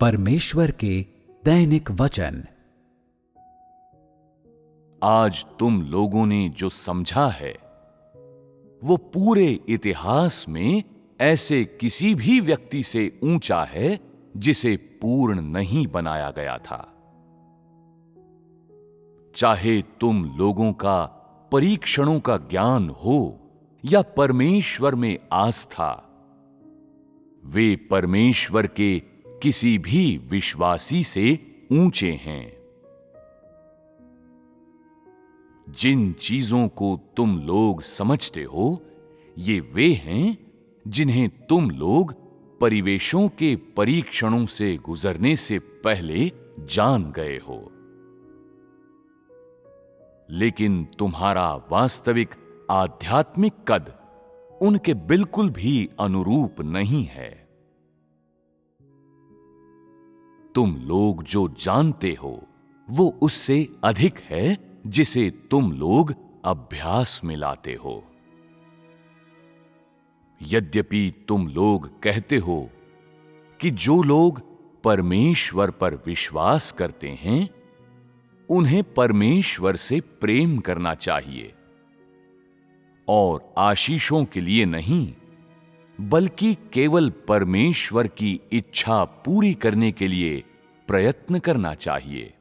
परमेश्वर के दैनिक वचन। आज तुम लोगों ने जो समझा है वो पूरे इतिहास में ऐसे किसी भी व्यक्ति से ऊंचा है जिसे पूर्ण नहीं बनाया गया था। चाहे तुम लोगों का परीक्षणों का ज्ञान हो या परमेश्वर में आस्था, वे परमेश्वर के किसी भी विश्वासी से ऊंचे हैं। जिन चीजों को तुम लोग समझते हो ये वे हैं जिन्हें तुम लोग परिवेशों के परीक्षणों से गुजरने से पहले जान गए हो। लेकिन तुम्हारा वास्तविक आध्यात्मिक कद उनके बिल्कुल भी अनुरूप नहीं है। तुम लोग जो जानते हो वो उससे अधिक है जिसे तुम लोग अभ्यास में लाते हो। यद्यपि तुम लोग कहते हो कि जो लोग परमेश्वर पर विश्वास करते हैं उन्हें परमेश्वर से प्रेम करना चाहिए और आशीषों के लिए नहीं बल्कि केवल परमेश्वर की इच्छा पूरी करने के लिए प्रयत्न करना चाहिए।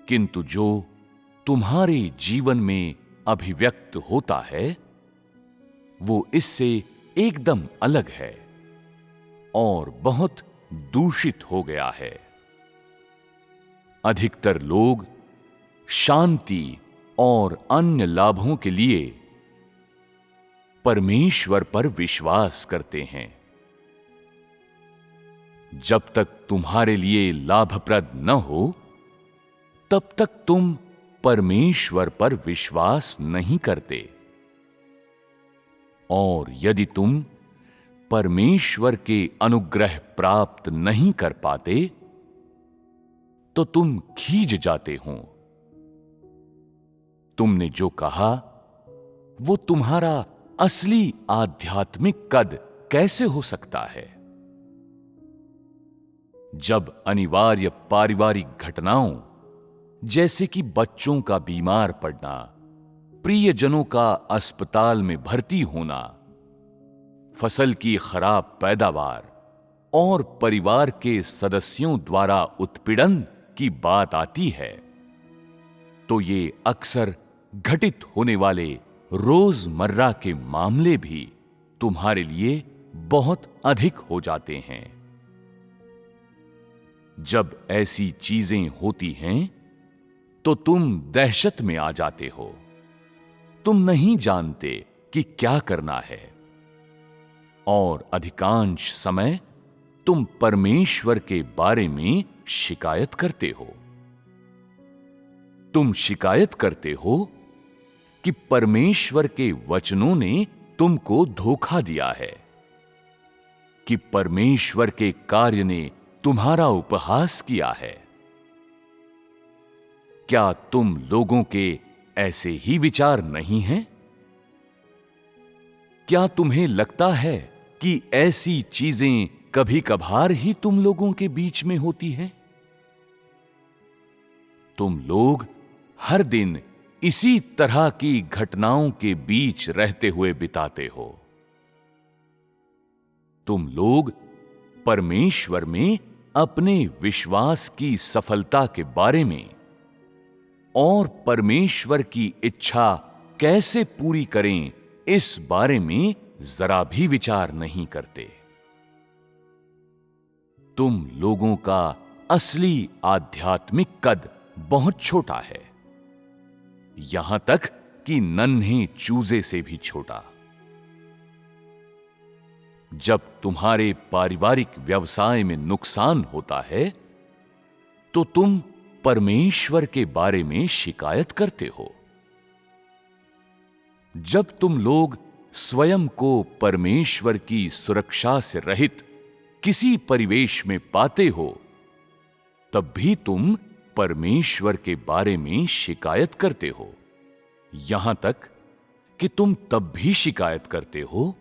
किंतु जो तुम्हारे जीवन में अभिव्यक्त होता है वो इससे एकदम अलग है और बहुत दूषित हो गया है। अधिकतर लोग शांति और अन्य लाभों के लिए परमेश्वर पर विश्वास करते हैं। जब तक तुम्हारे लिए लाभप्रद न हो तब तक तुम परमेश्वर पर विश्वास नहीं करते। और यदि तुम परमेश्वर के अनुग्रह प्राप्त नहीं कर पाते तो तुम खींच जाते हो। तुमने जो कहा वो तुम्हारा असली आध्यात्मिक कद कैसे हो सकता है? जब अनिवार्य पारिवारिक घटनाओं जैसे कि बच्चों का बीमार पड़ना, प्रियजनों का अस्पताल में भर्ती होना, फसल की खराब पैदावार और परिवार के सदस्यों द्वारा उत्पीड़न की बात आती है तो ये अक्सर घटित होने वाले रोजमर्रा के मामले भी तुम्हारे लिए बहुत अधिक हो जाते हैं। जब ऐसी चीजें होती हैं तो तुम दहशत में आ जाते हो। तुम नहीं जानते कि क्या करना है और अधिकांश समय तुम परमेश्वर के बारे में शिकायत करते हो। तुम शिकायत करते हो कि परमेश्वर के वचनों ने तुमको धोखा दिया है, कि परमेश्वर के कार्य ने तुम्हारा उपहास किया है। क्या तुम लोगों के ऐसे ही विचार नहीं हैं? क्या तुम्हें लगता है कि ऐसी चीजें कभी कभार ही तुम लोगों के बीच में होती हैं? तुम लोग हर दिन इसी तरह की घटनाओं के बीच रहते हुए बिताते हो। तुम लोग परमेश्वर में अपने विश्वास की सफलता के बारे में और परमेश्वर की इच्छा कैसे पूरी करें इस बारे में जरा भी विचार नहीं करते। तुम लोगों का असली आध्यात्मिक कद बहुत छोटा है, यहां तक कि नन्हे चूजे से भी छोटा। जब तुम्हारे पारिवारिक व्यवसाय में नुकसान होता है तो तुम परमेश्वर के बारे में शिकायत करते हो। जब तुम लोग स्वयं को परमेश्वर की सुरक्षा से रहित किसी परिवेश में पाते हो तब भी तुम परमेश्वर के बारे में शिकायत करते हो। यहां तक कि तुम तब भी शिकायत करते हो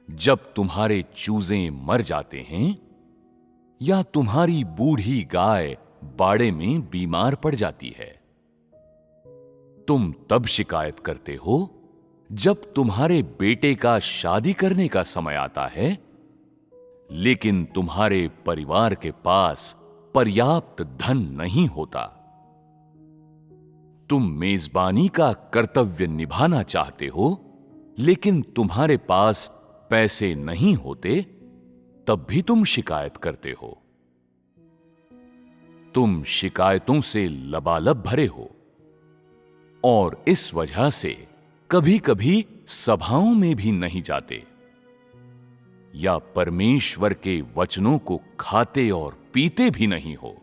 जब तुम्हारे चूजे मर जाते हैं या तुम्हारी बूढ़ी गाय बाड़े में बीमार पड़ जाती है। तुम तब शिकायत करते हो जब तुम्हारे बेटे का शादी करने का समय आता है, लेकिन तुम्हारे परिवार के पास पर्याप्त धन नहीं होता। तुम मेजबानी का कर्तव्य निभाना चाहते हो, लेकिन तुम्हारे पास पैसे नहीं होते, तब भी तुम शिकायत करते हो। तुम शिकायतों से लबालब भरे हो और इस वजह से कभी-कभी सभाओं में भी नहीं जाते या परमेश्वर के वचनों को खाते और पीते भी नहीं हो।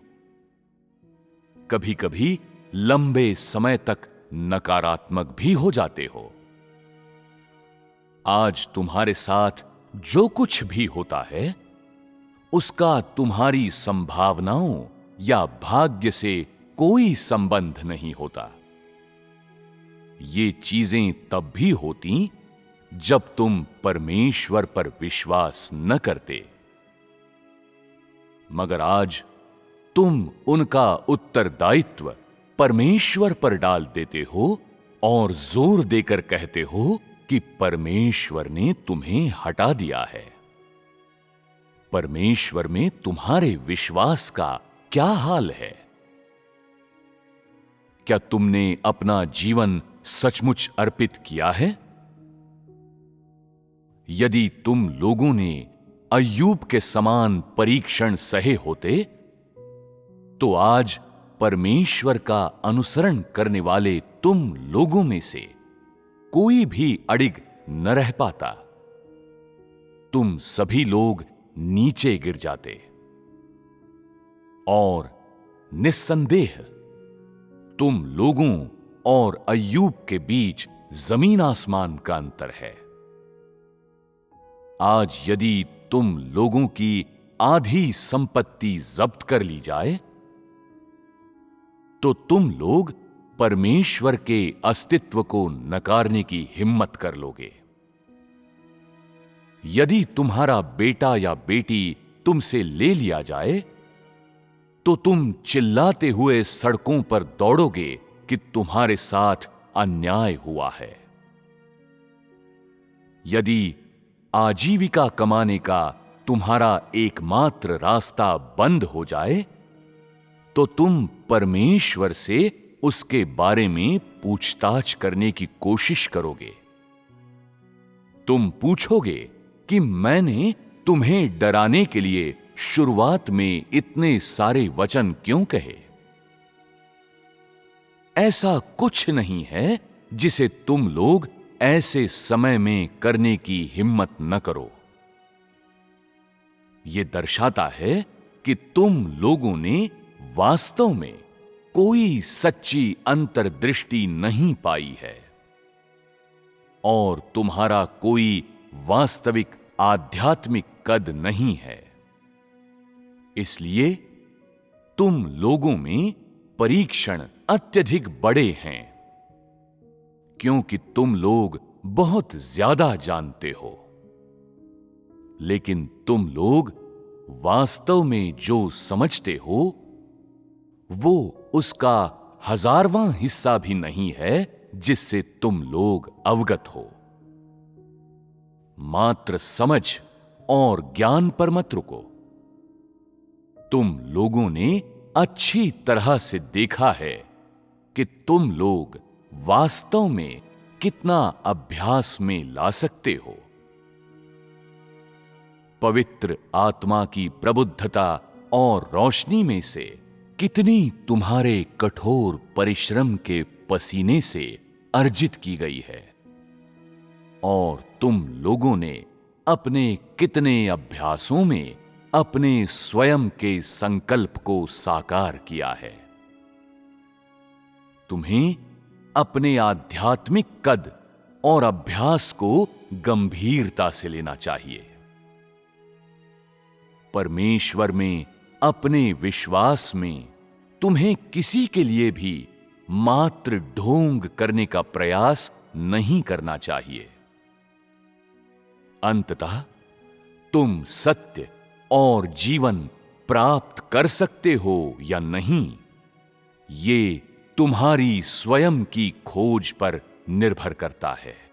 कभी-कभी लंबे समय तक नकारात्मक भी हो जाते हो। आज तुम्हारे साथ जो कुछ भी होता है, उसका तुम्हारी संभावनाओं या भाग्य से कोई संबंध नहीं होता। ये चीजें तब भी होती जब तुम परमेश्वर पर विश्वास न करते, मगर आज तुम उनका उत्तरदायित्व परमेश्वर पर डाल देते हो और जोर देकर कहते हो कि परमेश्वर ने तुम्हें हटा दिया है। परमेश्वर में तुम्हारे विश्वास का क्या हाल है? क्या तुमने अपना जीवन सचमुच अर्पित किया है? यदि तुम लोगों ने अय्यूब के समान परीक्षण सहे होते, तो आज परमेश्वर का अनुसरण करने वाले तुम लोगों में से कोई भी अडिग न रह पाता। तुम सभी लोग नीचे गिर जाते और निस्संदेह तुम लोगों और अय्यूब के बीच जमीन आसमान का अंतर है। आज यदि तुम लोगों की आधी संपत्ति जब्त कर ली जाए, तो तुम लोग परमेश्वर के अस्तित्व को नकारने की हिम्मत कर लोगे। यदि तुम्हारा बेटा या बेटी तुमसे ले लिया जाए, तो तुम चिल्लाते हुए सड़कों पर दौड़ोगे कि तुम्हारे साथ अन्याय हुआ है। यदि आजीविका कमाने का तुम्हारा एकमात्र रास्ता बंद हो जाए, तो तुम परमेश्वर से उसके बारे में पूछताछ करने की कोशिश करोगे। तुम पूछोगे कि मैंने तुम्हें डराने के लिए शुरुआत में इतने सारे वचन क्यों कहे? ऐसा कुछ नहीं है जिसे तुम लोग ऐसे समय में करने की हिम्मत न करो। यह दर्शाता है कि तुम लोगों ने वास्तव में कोई सच्ची अंतर्दृष्टि नहीं पाई है और तुम्हारा कोई वास्तविक आध्यात्मिक कद नहीं है। इसलिए तुम लोगों में परीक्षण अत्यधिक बड़े हैं, क्योंकि तुम लोग बहुत ज्यादा जानते हो, लेकिन तुम लोग वास्तव में जो समझते हो वो उसका 1000वां हिस्सा भी नहीं है जिससे तुम लोग अवगत हो। मात्र समझ और ज्ञान पर मत रुको। तुम लोगों ने अच्छी तरह से देखा है कि तुम लोग वास्तव में कितना अभ्यास में ला सकते हो। पवित्र आत्मा की प्रबुद्धता और रोशनी में से कितनी तुम्हारे कठोर परिश्रम के पसीने से अर्जित की गई है, और तुम लोगों ने अपने कितने अभ्यासों में अपने स्वयं के संकल्प को साकार किया है। तुम्हें अपने आध्यात्मिक कद और अभ्यास को गंभीरता से लेना चाहिए। परमेश्वर में अपने विश्वास में तुम्हें किसी के लिए भी मात्र ढोंग करने का प्रयास नहीं करना चाहिए। अंततः तुम सत्य और जीवन प्राप्त कर सकते हो या नहीं, ये तुम्हारी स्वयं की खोज पर निर्भर करता है।